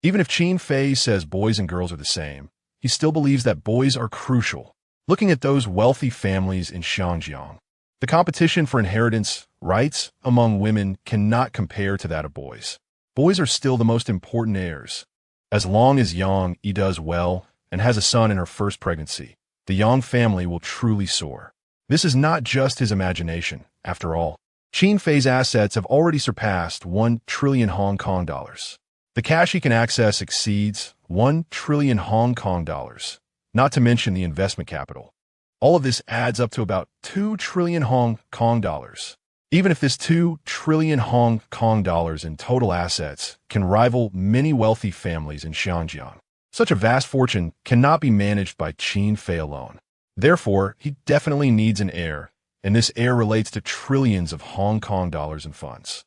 Even if Qin Fei says boys and girls are the same, he still believes that boys are crucial. Looking at those wealthy families in Xinjiang, the competition for inheritance rights among women cannot compare to that of boys. Boys are still the most important heirs. As long as Yang Yi does well and has a son in her first pregnancy, the Yang family will truly soar. This is not just his imagination, after all. Qin Fei's assets have already surpassed 1 trillion Hong Kong dollars. The cash he can access exceeds 1 trillion Hong Kong dollars, not to mention the investment capital. All of this adds up to about 2 trillion Hong Kong dollars. Even if this 2 trillion Hong Kong dollars in total assets can rival many wealthy families in Xinjiang, such a vast fortune cannot be managed by Qin Fei alone. Therefore, he definitely needs an heir, and this heir relates to trillions of Hong Kong dollars in funds.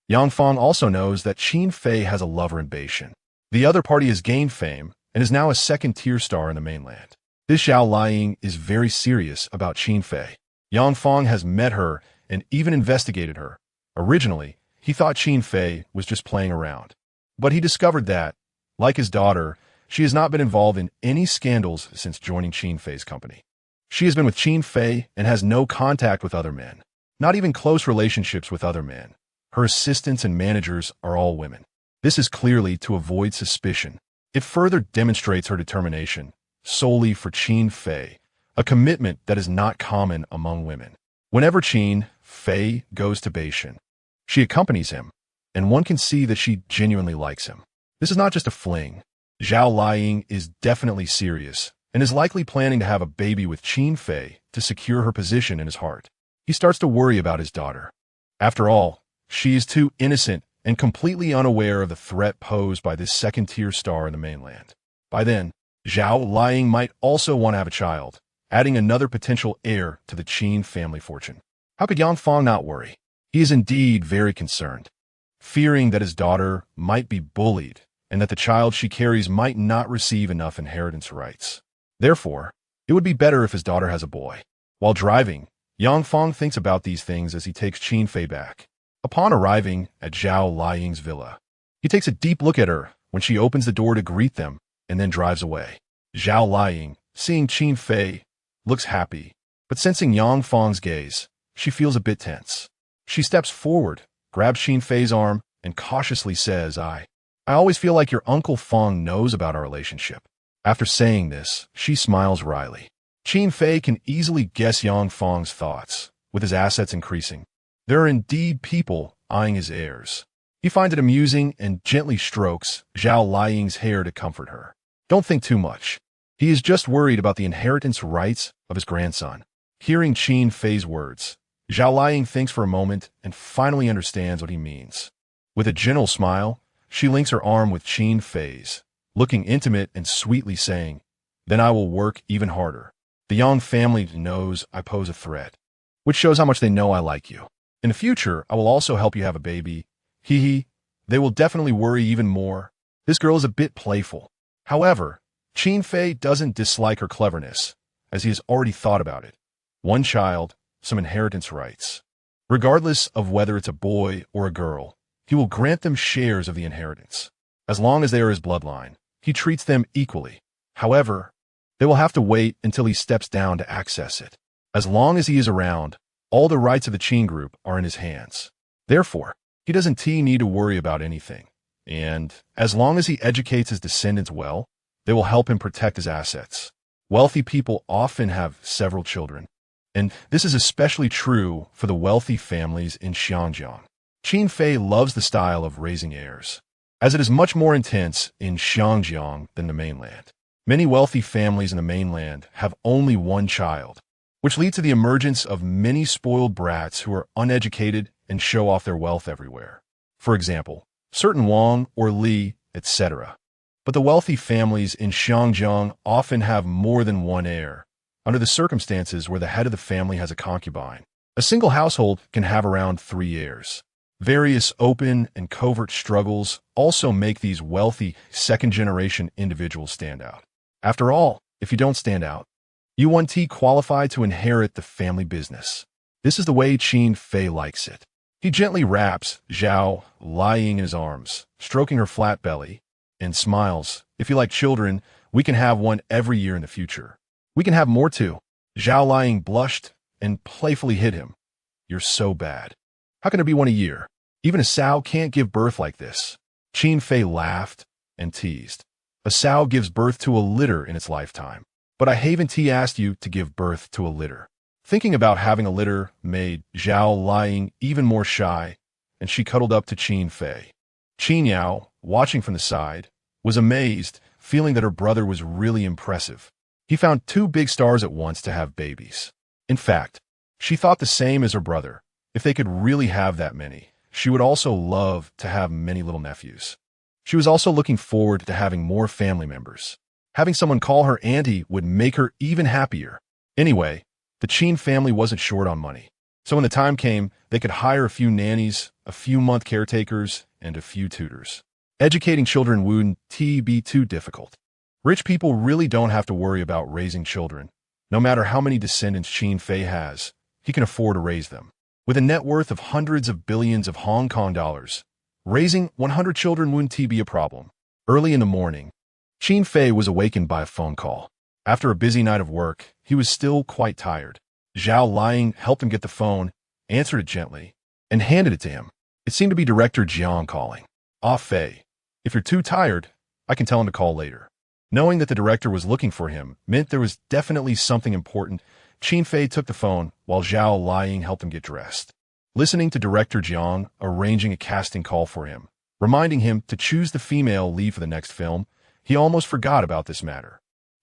Yang Fang also knows that Qin Fei has a lover in Beijing. The other party has gained fame and is now a second-tier star in the mainland. This Zhao Liying is very serious about Qin Fei. Yang Fang has met her and even investigated her. Originally, he thought Qin Fei was just playing around. But he discovered that, like his daughter, she has not been involved in any scandals since joining Qin Fei's company. She has been with Qin Fei and has no contact with other men, not even close relationships with other men. Her assistants and managers are all women. This is clearly to avoid suspicion. It further demonstrates her determination, solely for Qin Fei, a commitment that is not common among women. Whenever Qin Fei goes to Beijing, she accompanies him, and one can see that she genuinely likes him. This is not just a fling. Zhao Liying is definitely serious and is likely planning to have a baby with Qin Fei to secure her position in his heart. He starts to worry about his daughter. After all, she is too innocent and completely unaware of the threat posed by this second-tier star in the mainland. By then, Zhao Liying might also want to have a child, adding another potential heir to the Qin family fortune. How could Yang Fang not worry? He is indeed very concerned, fearing that his daughter might be bullied and that the child she carries might not receive enough inheritance rights. Therefore, it would be better if his daughter has a boy. While driving, Yang Fang thinks about these things as he takes Qin Fei back. Upon arriving at Zhao Liying's villa, he takes a deep look at her when she opens the door to greet them and then drives away. Zhao Liying, seeing Qin Fei, looks happy, but sensing Yang Fang's gaze, she feels a bit tense. She steps forward, grabs Qin Fei's arm, and cautiously says, I always feel like your Uncle Fang knows about our relationship. After saying this, she smiles wryly. Qin Fei can easily guess Yang Fang's thoughts, with his assets increasing. There are indeed people eyeing his heirs. He finds it amusing and gently strokes Zhao Liying's hair to comfort her. Don't think too much. He is just worried about the inheritance rights of his grandson. Hearing Qin Fei's words, Zhao Liying thinks for a moment and finally understands what he means. With a gentle smile, she links her arm with Qin Fei's, looking intimate and sweetly saying, Then I will work even harder. The Yang family knows I pose a threat, which shows how much they know I like you. In the future, I will also help you have a baby. Hee. They will definitely worry even more. This girl is a bit playful. However, Qin Fei doesn't dislike her cleverness, as he has already thought about it. One child, some inheritance rights. Regardless of whether it's a boy or a girl, he will grant them shares of the inheritance. As long as they are his bloodline, he treats them equally. However, they will have to wait until he steps down to access it. As long as he is around, all the rights of the Qin group are in his hands. Therefore, he doesn't need to worry about anything. And as long as he educates his descendants well, they will help him protect his assets. Wealthy people often have several children, and this is especially true for the wealthy families in Xinjiang. Qin Fei loves the style of raising heirs, as it is much more intense in Xinjiang than the mainland. Many wealthy families in the mainland have only one child, which leads to the emergence of many spoiled brats who are uneducated and show off their wealth everywhere. For example, certain Wang or Li, etc. But the wealthy families in Xinjiang often have more than one heir, under the circumstances where the head of the family has a concubine. A single household can have around 3 heirs. Various open and covert struggles also make these wealthy second-generation individuals stand out. After all, if you don't stand out, you won't qualify to inherit the family business. This is the way Qin Fei likes it. He gently wraps Zhao Liying in his arms, stroking her flat belly, and smiles. If you like children, we can have one every year in the future. We can have more too. Zhao Liang blushed and playfully hit him. You're so bad. How can there be one a year? Even a sow can't give birth like this. Qin Fei laughed and teased. A sow gives birth to a litter in its lifetime. But I haven't asked you to give birth to a litter. Thinking about having a litter made Zhao Liang even more shy, and she cuddled up to Qin Fei. Qin Yao, watching from the side, was amazed, feeling that her brother was really impressive. He found two big stars at once to have babies. In fact, she thought the same as her brother. If they could really have that many, she would also love to have many little nephews. She was also looking forward to having more family members. Having someone call her auntie would make her even happier. Anyway, the Qin family wasn't short on money. So when the time came, they could hire a few nannies, a few month caretakers, and a few tutors. Educating children wouldn't be too difficult. Rich people really don't have to worry about raising children. No matter how many descendants Qin Fei has, he can afford to raise them. With a net worth of hundreds of billions of Hong Kong dollars, raising 100 children wouldn't be a problem. Early in the morning, Qin Fei was awakened by a phone call. After a busy night of work, he was still quite tired. Zhao Liang helped him get the phone, answered it gently, and handed it to him. It seemed to be Director Jiang calling. Ah, Fei, if you're too tired, I can tell him to call later. Knowing that the director was looking for him meant there was definitely something important. Qin Fei took the phone while Zhao Liang helped him get dressed. Listening to Director Jiang arranging a casting call for him, reminding him to choose the female lead for the next film, he almost forgot about this matter.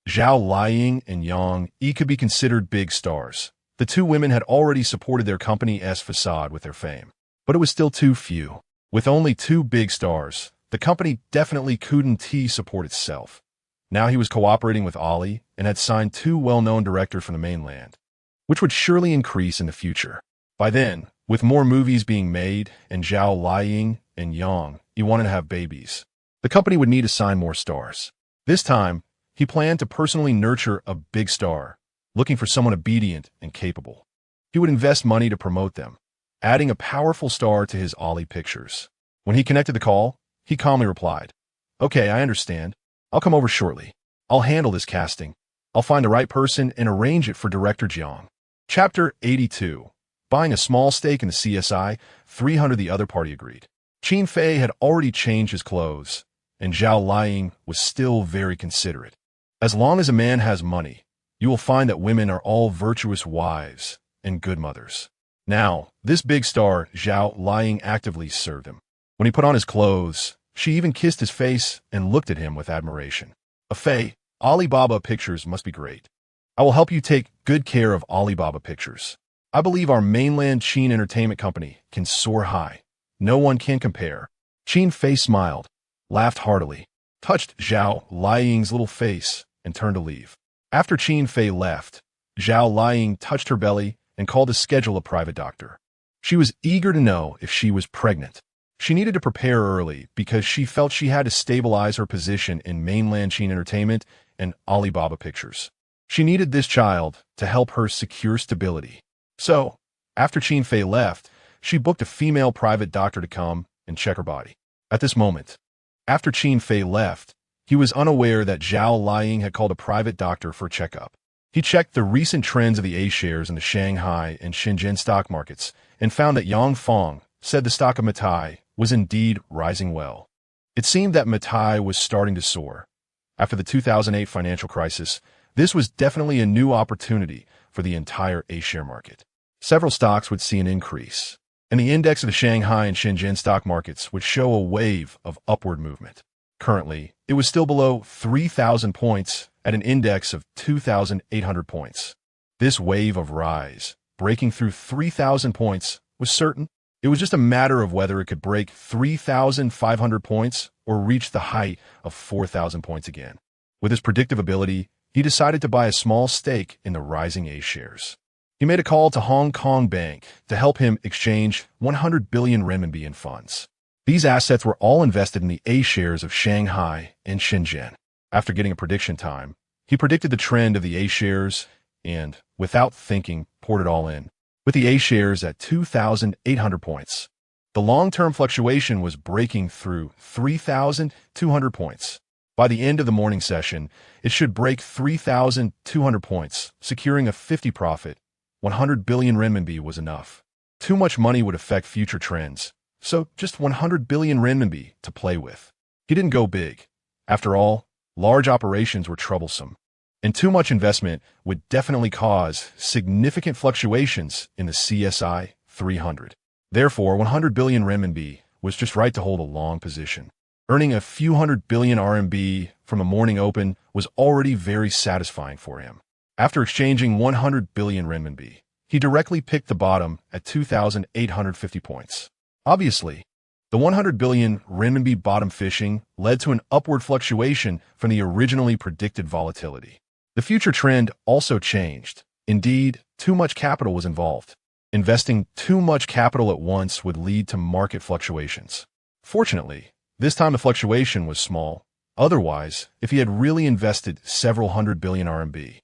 Zhao Liang and Yang Yi could be considered big stars. The two women had already supported their company's facade with their fame. But it was still too few. With only two big stars, the company definitely couldn't support itself. Now he was cooperating with Ali and had signed two well-known directors from the mainland, which would surely increase in the future. By then, with more movies being made and Zhao Liang and Yang Yi wanted to have babies, the company would need to sign more stars. This time, he planned to personally nurture a big star, looking for someone obedient and capable. He would invest money to promote them, adding a powerful star to his Ali pictures. When he connected the call, he calmly replied, "Okay, I understand. I'll come over shortly. I'll handle this casting. I'll find the right person and arrange it for Director Jiang." Chapter 82. Buying a small stake in the CSI, 300 the other party agreed. Qin Fei had already changed his clothes, and Zhao Liang was still very considerate. As long as a man has money, you will find that women are all virtuous wives and good mothers. Now, this big star, Zhao Liang, actively served him. When he put on his clothes, she even kissed his face and looked at him with admiration. Fei, Alibaba Pictures must be great. I will help you take good care of Alibaba Pictures. I believe our mainland Qin Entertainment Company can soar high. No one can compare. Qin Fei smiled, laughed heartily, touched Zhao Liang's little face, and turned to leave. After Qin Fei left, Zhao Liang touched her belly and called to schedule a private doctor. She was eager to know if she was pregnant. She needed to prepare early because she felt she had to stabilize her position in mainland Qin Entertainment and Alibaba Pictures. She needed this child to help her secure stability. So, after Qin Fei left, she booked a female private doctor to come and check her body. At this moment, after Qin Fei left, he was unaware that Zhao Liang had called a private doctor for a checkup. He checked the recent trends of the A-shares in the Shanghai and Shenzhen stock markets and found that Yang Fong said the stock of Matai was indeed rising well. It seemed that Matai was starting to soar. After the 2008 financial crisis, this was definitely a new opportunity for the entire A-share market. Several stocks would see an increase, and the index of the Shanghai and Shenzhen stock markets would show a wave of upward movement. Currently, it was still below 3,000 points at an index of 2,800 points. This wave of rise, breaking through 3,000 points, was certain. It was just a matter of whether it could break 3,500 points or reach the height of 4,000 points again. With his predictive ability, he decided to buy a small stake in the rising A-shares. He made a call to Hong Kong Bank to help him exchange 100 billion renminbi in funds. These assets were all invested in the A-shares of Shanghai and Shenzhen. After getting a prediction time, he predicted the trend of the A-shares and, without thinking, poured it all in. With the A-shares at 2,800 points, The long-term fluctuation was breaking through 3,200 points. By the end of the morning session, it should break 3,200 points, securing a 50 profit. 100 billion renminbi was enough. Too much money would affect future trends, so just 100 billion renminbi to play with. He didn't go big. After all, large operations were troublesome, and too much investment would definitely cause significant fluctuations in the CSI 300. Therefore, 100 billion renminbi was just right to hold a long position. Earning a few hundred billion RMB from a morning open was already very satisfying for him. After exchanging 100 billion renminbi, he directly picked the bottom at 2,850 points. Obviously, the 100 billion renminbi bottom fishing led to an upward fluctuation from the originally predicted volatility. The future trend also changed. Indeed, too much capital was involved. Investing too much capital at once would lead to market fluctuations. Fortunately, this time the fluctuation was small. Otherwise, if he had really invested several hundred billion RMB,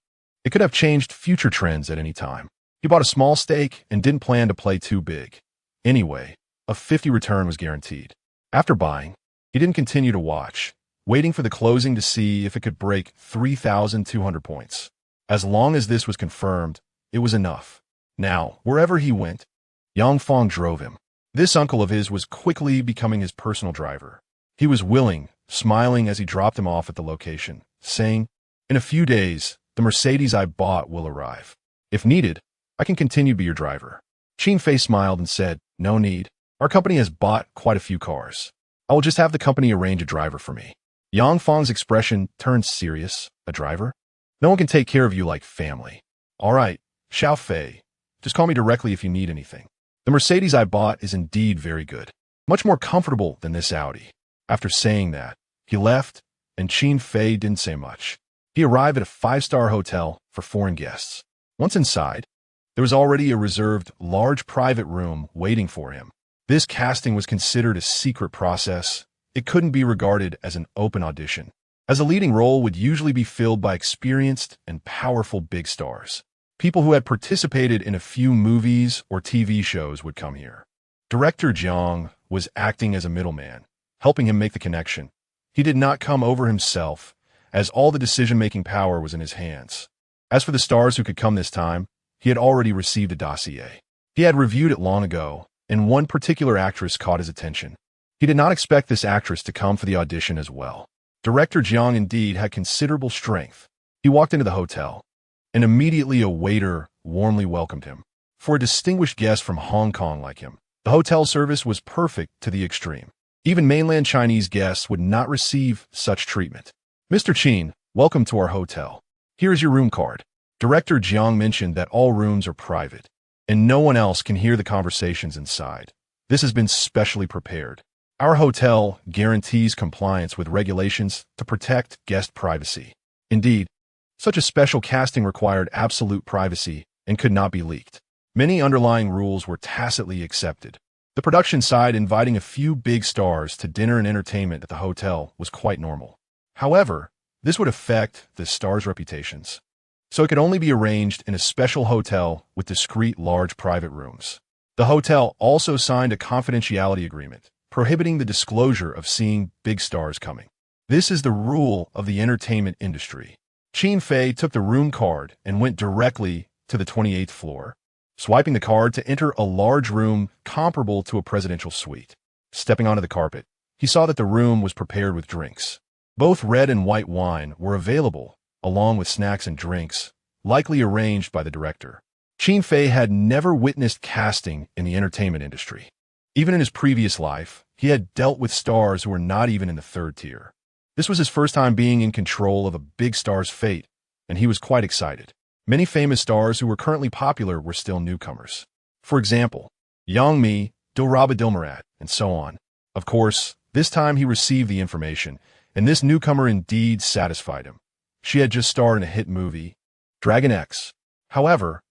it could have changed future trends at any time. He bought a small stake and didn't plan to play too big. Anyway, a 50 return was guaranteed. After buying, he didn't continue to watch, waiting for the closing to see if it could break 3,200 points. As long as this was confirmed, it was enough. Now, wherever he went, Yang Fong drove him. This uncle of his was quickly becoming his personal driver. He was willing, smiling as he dropped him off at the location, saying, "In a few days, the Mercedes I bought will arrive. If needed, I can continue to be your driver." Qin Fei smiled and said, "No need. Our company has bought quite a few cars. I will just have the company arrange a driver for me." Yang Fong's expression turned serious. "A driver? No one can take care of you like family." "All right, Xiao Fei. Just call me directly if you need anything. The Mercedes I bought is indeed very good. Much more comfortable than this Audi." After saying that, he left, and Qin Fei didn't say much. He arrived at a 5-star hotel for foreign guests. Once inside, there was already a reserved large private room waiting for him. This casting was considered a secret process. It couldn't be regarded as an open audition, as a leading role would usually be filled by experienced and powerful big stars. People who had participated in a few movies or TV shows would come here. Director Jiang was acting as a middleman, helping him make the connection. He did not come over himself, as all the decision-making power was in his hands. As for the stars who could come this time, he had already received a dossier. He had reviewed it long ago, and one particular actress caught his attention. He did not expect this actress to come for the audition as well. Director Jiang indeed had considerable strength. He walked into the hotel, and immediately a waiter warmly welcomed him. For a distinguished guest from Hong Kong like him, the hotel service was perfect to the extreme. Even mainland Chinese guests would not receive such treatment. "Mr. Qin, welcome to our hotel. Here is your room card." Director Jiang mentioned that all rooms are private, and no one else can hear the conversations inside. This has been specially prepared. Our hotel guarantees compliance with regulations to protect guest privacy. Indeed, such a special casting required absolute privacy and could not be leaked. Many underlying rules were tacitly accepted. The production side inviting a few big stars to dinner and entertainment at the hotel was quite normal. However, this would affect the stars' reputations, so it could only be arranged in a special hotel with discreet large private rooms. The hotel also signed a confidentiality agreement, prohibiting the disclosure of seeing big stars coming. This is the rule of the entertainment industry. Qin Fei took the room card and went directly to the 28th floor, swiping the card to enter a large room comparable to a presidential suite. Stepping onto the carpet, he saw that the room was prepared with drinks. Both red and white wine were available, along with snacks and drinks, likely arranged by the director. Qin Fei had never witnessed casting in the entertainment industry. Even in his previous life, he had dealt with stars who were not even in the third tier. This was his first time being in control of a big star's fate, and he was quite excited. Many famous stars who were currently popular were still newcomers. For example, Yang Mi, Dilraba Dilmurat, and so on. Of course, this time he received the information, and this newcomer indeed satisfied him. She had just starred in a hit movie, Dragon X. However,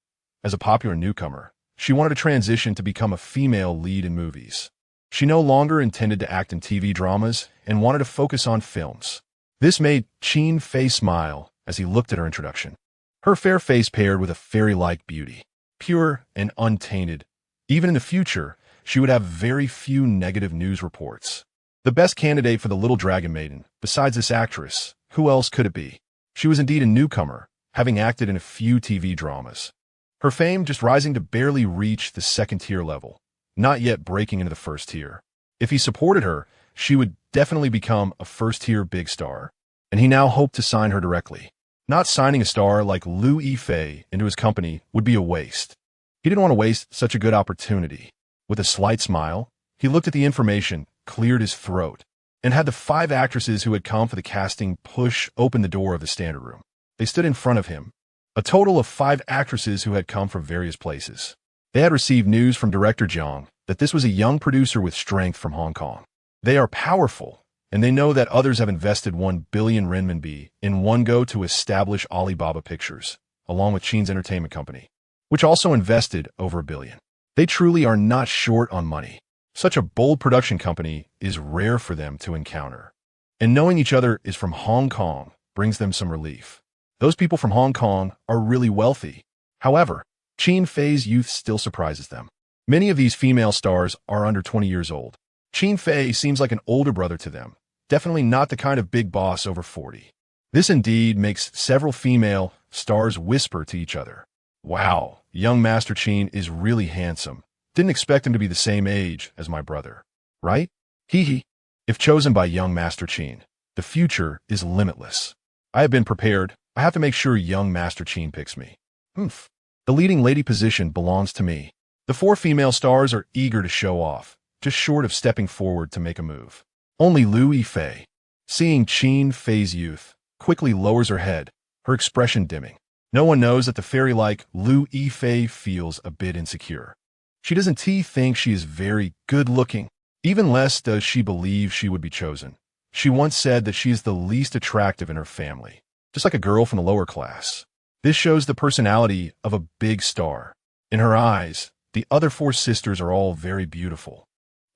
as a popular newcomer, she wanted to transition to become a female lead in movies. She no longer intended to act in TV dramas and wanted to focus on films. This made Qin Fei smile as he looked at her introduction. Her fair face paired with a fairy-like beauty, pure and untainted. Even in the future, she would have very few negative news reports. The best candidate for the Little Dragon Maiden, besides this actress, who else could it be? She was indeed a newcomer, having acted in a few TV dramas. Her fame just rising to barely reach the second-tier level, not yet breaking into the first tier. If he supported her, she would definitely become a first-tier big star, and he now hoped to sign her directly. Not signing a star like Liu Yifei into his company would be a waste. He didn't want to waste such a good opportunity. With a slight smile, he looked at the information, cleared his throat, and had the 5 actresses who had come for the casting push open the door of the standard room. They stood in front of him, a total of 5 actresses who had come from various places. They had received news from director Jiang that this was a young producer with strength from Hong Kong. They are powerful, and they know that others have invested 1 billion renminbi in one go to establish Alibaba Pictures, along with Qin's entertainment company, which also invested over 1 billion. They truly are not short on money. Such a bold production company is rare for them to encounter. And knowing each other is from Hong Kong brings them some relief. Those people from Hong Kong are really wealthy. However, Qin Fei's youth still surprises them. Many of these female stars are under 20 years old. Qin Fei seems like an older brother to them, definitely not the kind of big boss over 40. This indeed makes several female stars whisper to each other, "Wow, young Master Qin is really handsome. Didn't expect him to be the same age as my brother. Right? Hee hee." If chosen by young Master Qin, the future is limitless. I have been prepared. I have to make sure young Master Qin picks me. Humph. The leading lady position belongs to me. The 4 female stars are eager to show off, just short of stepping forward to make a move. Only Liu Yifei, seeing Qin Fei's youth, quickly lowers her head, her expression dimming. No one knows that the fairy-like Liu Yifei feels a bit insecure. She doesn't think she is very good-looking. Even less does she believe she would be chosen. She once said that she is the least attractive in her family, just like a girl from the lower class. This shows the personality of a big star. In her eyes, the other 4 sisters are all very beautiful,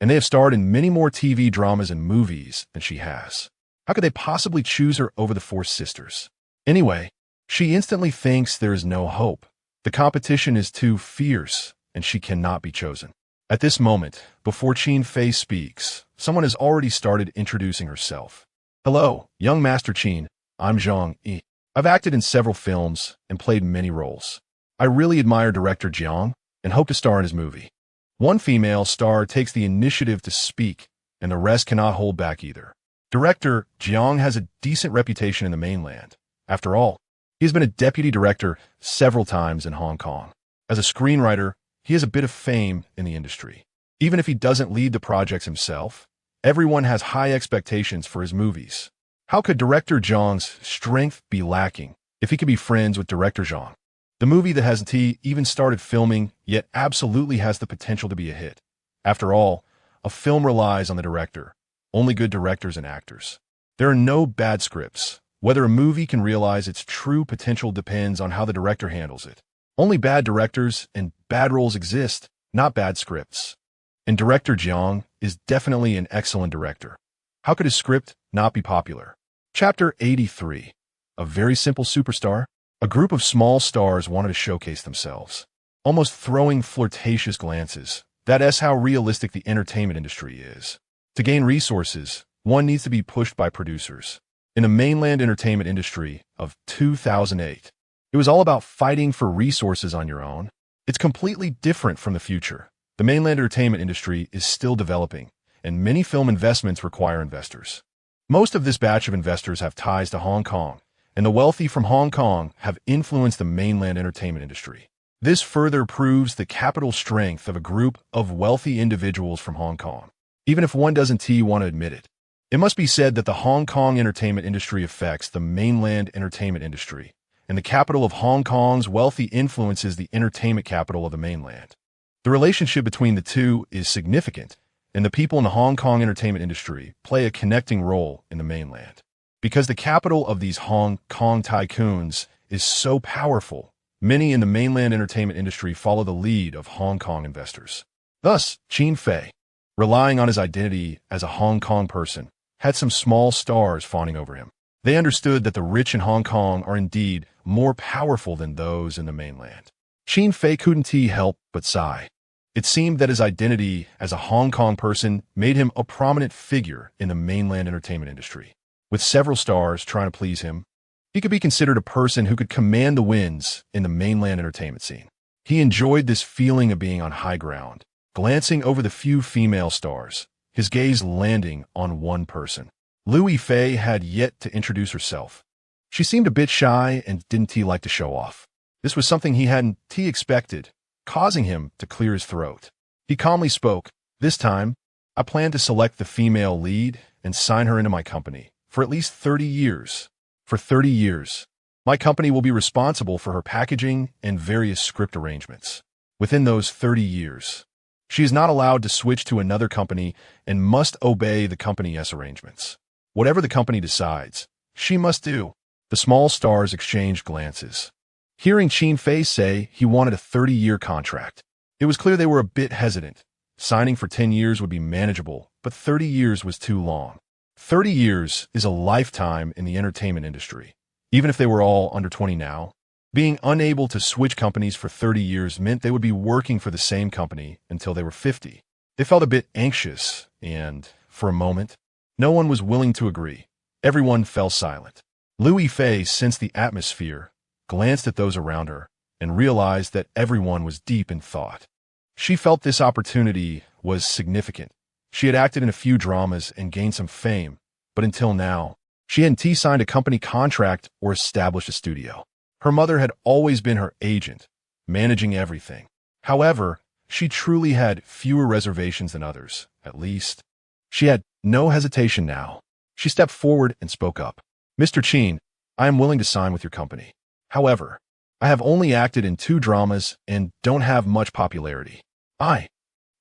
and they have starred in many more TV dramas and movies than she has. How could they possibly choose her over the 4 sisters? Anyway, she instantly thinks there is no hope. The competition is too fierce, and she cannot be chosen. At this moment, before Qin Fei speaks, someone has already started introducing herself. "Hello, young Master Qin. I'm Zhang Yi. I've acted in several films and played many roles. I really admire director Jiang and hope to star in his movie." One female star takes the initiative to speak, and the rest cannot hold back either. Director Jiang has a decent reputation in the mainland. After all, he has been a deputy director several times in Hong Kong. As a screenwriter, he has a bit of fame in the industry. Even if he doesn't lead the projects himself, everyone has high expectations for his movies. How could director Zhang's strength be lacking if he could be friends with director Zhang? The movie that hasn't even started filming yet absolutely has the potential to be a hit. After all, a film relies on the director, only good directors and actors. There are no bad scripts. Whether a movie can realize its true potential depends on how the director handles it. Only bad directors and bad roles exist, not bad scripts. And director Jiang is definitely an excellent director. How could his script not be popular? Chapter 83. A very simple superstar. A group of small stars wanted to showcase themselves, almost throwing flirtatious glances. That's how realistic the entertainment industry is. To gain resources, one needs to be pushed by producers. In the mainland entertainment industry of 2008, it was all about fighting for resources on your own. It's completely different from the future. The mainland entertainment industry is still developing, and many film investments require investors. Most of this batch of investors have ties to Hong Kong, and the wealthy from Hong Kong have influenced the mainland entertainment industry. This further proves the capital strength of a group of wealthy individuals from Hong Kong, even if one doesn't want to admit it. It must be said that the Hong Kong entertainment industry affects the mainland entertainment industry, and the capital of Hong Kong's wealthy influences the entertainment capital of the mainland. The relationship between the two is significant, and the people in the Hong Kong entertainment industry play a connecting role in the mainland. Because the capital of these Hong Kong tycoons is so powerful, many in the mainland entertainment industry follow the lead of Hong Kong investors. Thus, Qin Fei, relying on his identity as a Hong Kong person, had some small stars fawning over him. They understood that the rich in Hong Kong are indeed more powerful than those in the mainland. Qin Fei couldn't help but sigh. It seemed that his identity as a Hong Kong person made him a prominent figure in the mainland entertainment industry. With several stars trying to please him, he could be considered a person who could command the winds in the mainland entertainment scene. He enjoyed this feeling of being on high ground, glancing over the few female stars, his gaze landing on one person. Liu Yifei had yet to introduce herself. She seemed a bit shy and didn't like to show off. This was something he hadn't expected, causing him to clear his throat. He calmly spoke, "This time, I plan to select the female lead and sign her into my company for at least 30 years. For 30 years, my company will be responsible for her packaging and various script arrangements. Within those 30 years, she is not allowed to switch to another company and must obey the company's arrangements. Whatever the company decides, she must do." The small stars exchanged glances. Hearing Qin Fei say he wanted a 30-year contract, it was clear they were a bit hesitant. Signing for 10 years would be manageable, but 30 years was too long. 30 years is a lifetime in the entertainment industry. Even if they were all under 20 now, being unable to switch companies for 30 years meant they would be working for the same company until they were 50. They felt a bit anxious, and, for a moment, no one was willing to agree. Everyone fell silent. Liu Yifei sensed the atmosphere, glanced at those around her, and realized that everyone was deep in thought. She felt this opportunity was significant. She had acted in a few dramas and gained some fame, but until now, she hadn't signed a company contract or established a studio. Her mother had always been her agent, managing everything. However, she truly had fewer reservations than others, at least. She had no hesitation now. She stepped forward and spoke up. "Mr. Qin, I am willing to sign with your company. However, I have only acted in 2 dramas and don't have much popularity. I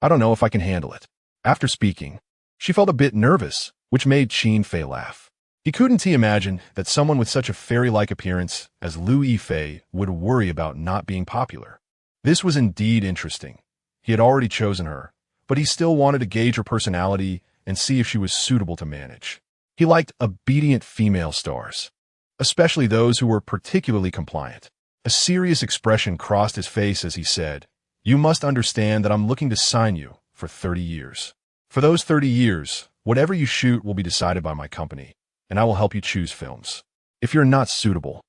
don't know if I can handle it." After speaking, she felt a bit nervous, which made Qin Fei laugh. He couldn't imagine that someone with such a fairy-like appearance as Liu Yifei would worry about not being popular. This was indeed interesting. He had already chosen her, but he still wanted to gauge her personality and see if she was suitable to manage. He liked obedient female stars, especially those who were particularly compliant. A serious expression crossed his face as he said, "You must understand that I'm looking to sign you for 30 years. For those 30 years, whatever you shoot will be decided by my company, and I will help you choose films. If you're not suitable,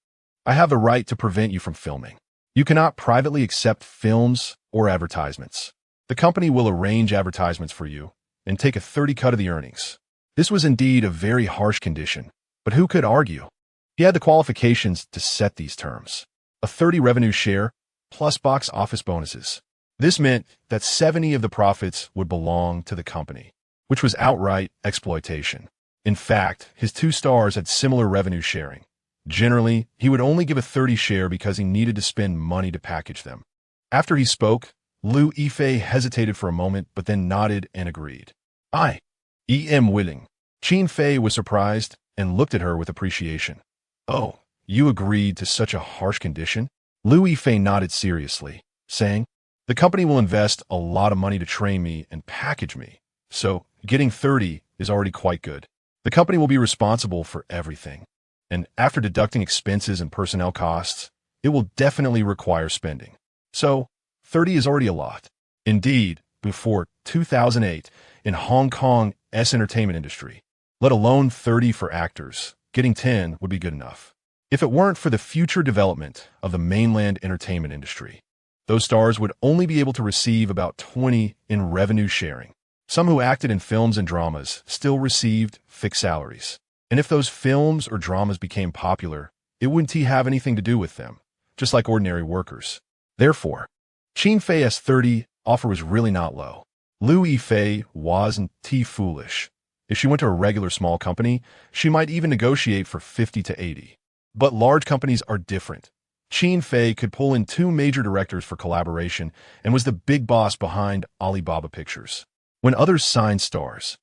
I have the right to prevent you from filming. You cannot privately accept films or advertisements. The company will arrange advertisements for you and take a 30 cut of the earnings." This was indeed a very harsh condition, but who could argue? He had the qualifications to set these terms. A 30 revenue share, plus box office bonuses. This meant that 70 of the profits would belong to the company, which was outright exploitation. In fact, his 2 stars had similar revenue sharing. Generally, he would only give a 30 share because he needed to spend money to package them. After he spoke, Liu Yifei hesitated for a moment but then nodded and agreed. "I am willing." Qin Fei was surprised and looked at her with appreciation. "Oh, you agreed to such a harsh condition?" Liu Yifei nodded seriously, saying, "The company will invest a lot of money to train me and package me, so getting 30 is already quite good. The company will be responsible for everything, and after deducting expenses and personnel costs, it will definitely require spending. So 30 is already a lot." Indeed, before 2008, in Hong Kong's entertainment industry, let alone 30 for actors, getting 10 would be good enough. If it weren't for the future development of the mainland entertainment industry, those stars would only be able to receive about 20 in revenue sharing. Some who acted in films and dramas still received fixed salaries. And if those films or dramas became popular, it wouldn't have anything to do with them, just like ordinary workers. Therefore, Qin Fei's 30 offer was really not low. Liu Yifei wasn't foolish. If she went to a regular small company, she might even negotiate for 50 to 80. But large companies are different. Qin Fei could pull in 2 major directors for collaboration and was the big boss behind Alibaba Pictures. When others sign stars,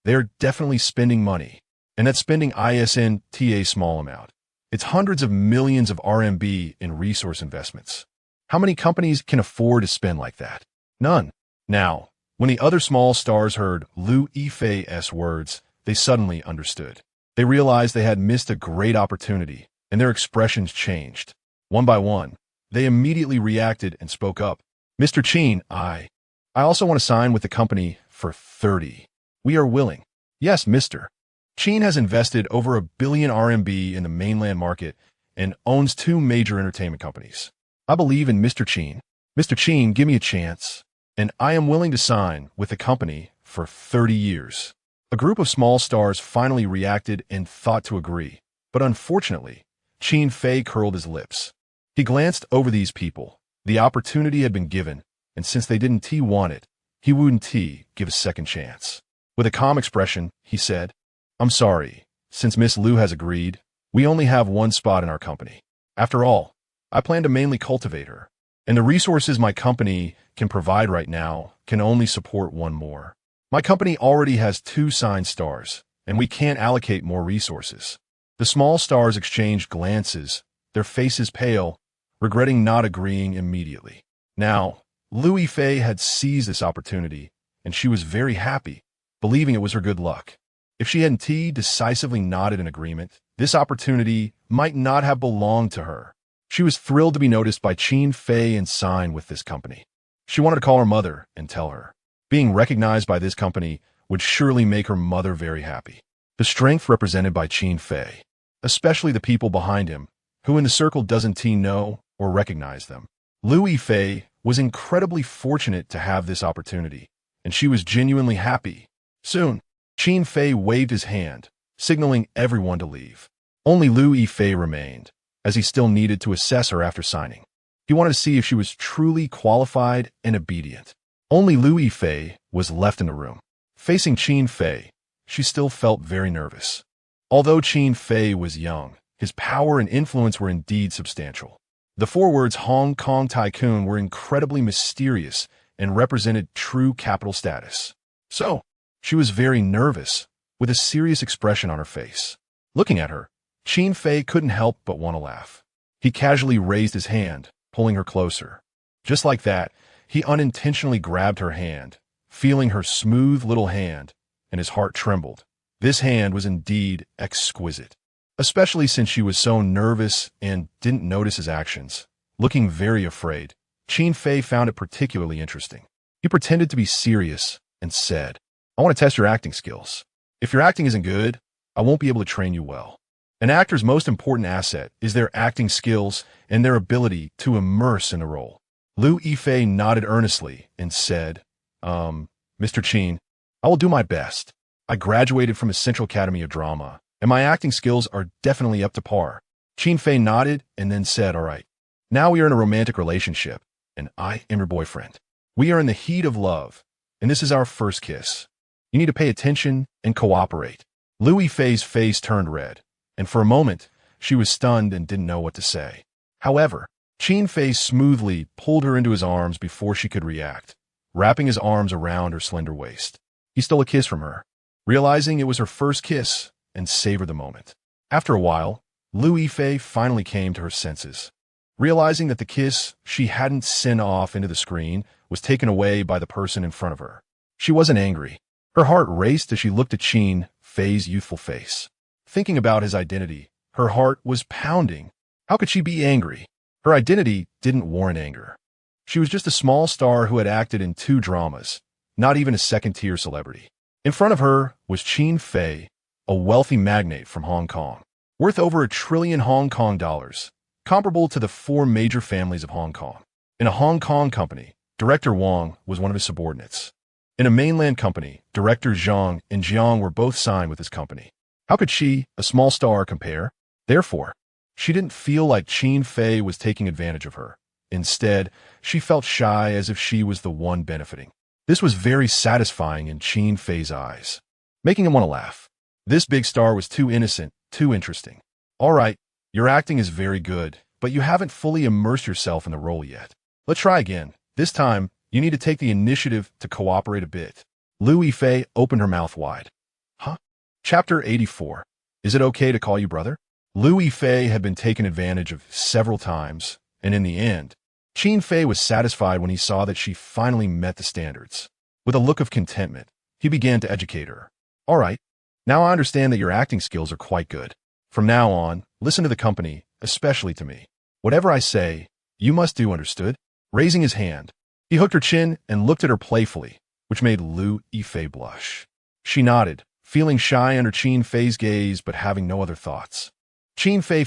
they're definitely spending money, and that spending isn't a small amount. It's hundreds of millions of RMB in resource investments. How many companies can afford to spend like that? None. Now, when the other small stars heard Liu Yifei's words, they suddenly understood. They realized they had missed a great opportunity, and their expressions changed. One by one, they immediately reacted and spoke up. "Mr. Qin, I also want to sign with the company for 30. We are willing. Yes, mister. Chin has invested over a billion RMB in the mainland market and owns two major entertainment companies. I believe in Mr. Chin. Mr. Chin, give me a chance, and I am willing to sign with the company for 30 years. A group of small stars finally reacted and thought to agree, but unfortunately, Chin Fei curled his lips. He glanced over these people. The opportunity had been given, and since they didn't want it, he wouldn't give a second chance. With a calm expression, he said, I'm sorry, since Miss Liu has agreed, we only have one spot in our company. After all, I plan to mainly cultivate her, and the resources my company can provide right now can only support one more. My company already has 2 signed stars, and we can't allocate more resources. The small stars exchanged glances, their faces pale, regretting not agreeing immediately. Now, Liu Yifei had seized this opportunity, and she was very happy, believing it was her good luck. If she hadn't decisively nodded in agreement, this opportunity might not have belonged to her. She was thrilled to be noticed by Chin Fei and sign with this company. She wanted to call her mother and tell her. Being recognized by this company would surely make her mother very happy. The strength represented by Chin Fei, especially the people behind him, who in the circle doesn't know or recognize them. Liu Yifei was incredibly fortunate to have this opportunity, and she was genuinely happy. Soon, Chin Fei waved his hand, signaling everyone to leave. Only Liu Yifei remained, as he still needed to assess her after signing. He wanted to see if she was truly qualified and obedient. Only Liu Yifei was left in the room. Facing Chin Fei, she still felt very nervous. Although Chin Fei was young, his power and influence were indeed substantial. The 4 words Hong Kong Tycoon were incredibly mysterious and represented true capital status. So, she was very nervous, with a serious expression on her face. Looking at her, Chin Fei couldn't help but want to laugh. He casually raised his hand, pulling her closer. Just like that, he unintentionally grabbed her hand, feeling her smooth little hand, and his heart trembled. This hand was indeed exquisite, especially since she was so nervous and didn't notice his actions. Looking very afraid, Chin Fei found it particularly interesting. He pretended to be serious and said, I want to test your acting skills. If your acting isn't good, I won't be able to train you well. An actor's most important asset is their acting skills and their ability to immerse in the role. Liu Yifei nodded earnestly and said, Mr. Chin, I will do my best. I graduated from the Central Academy of Drama, and my acting skills are definitely up to par. Chin Fei nodded and then said, all right, now we are in a romantic relationship, and I am your boyfriend. We are in the heat of love, and this is our first kiss. You need to pay attention and cooperate. Liu Yifei's face turned red, and for a moment, she was stunned and didn't know what to say. However, Chin Fei smoothly pulled her into his arms before she could react, wrapping his arms around her slender waist. He stole a kiss from her, realizing it was her first kiss, and savored the moment. After a while, Liu Yifei finally came to her senses, realizing that the kiss she hadn't sent off into the screen was taken away by the person in front of her. She wasn't angry. Her heart raced as she looked at Chin Fei's youthful face. Thinking about his identity, her heart was pounding. How could she be angry? Her identity didn't warrant anger. She was just a small star who had acted in 2 dramas, not even a second-tier celebrity. In front of her was Chin Fei, a wealthy magnate from Hong Kong, worth over $1 trillion Hong Kong dollars, comparable to the 4 major families of Hong Kong. In a Hong Kong company, Director Wang was one of his subordinates. In a mainland company, Director Zhang and Jiang were both signed with his company. How could she, a small star, compare? Therefore, she didn't feel like Chin Fei was taking advantage of her. Instead, she felt shy as if she was the one benefiting. This was very satisfying in Chin Fei's eyes, making him want to laugh. This big star was too innocent, too interesting. All right, your acting is very good, but you haven't fully immersed yourself in the role yet. Let's try again. This time, you need to take the initiative to cooperate a bit. Liu Yifei opened her mouth wide. Huh? Chapter 84. Is it okay to call you brother? Liu Yifei had been taken advantage of several times, and in the end, Chin Fei was satisfied when he saw that she finally met the standards. With a look of contentment, he began to educate her. All right, now I understand that your acting skills are quite good. From now on, listen to the company, especially to me. Whatever I say, you must do, understood? Raising his hand, He hooked her chin and looked at her playfully, which made Lu Yifei blush. She nodded, feeling shy under Qin Fei's gaze but having no other thoughts. Qin Fei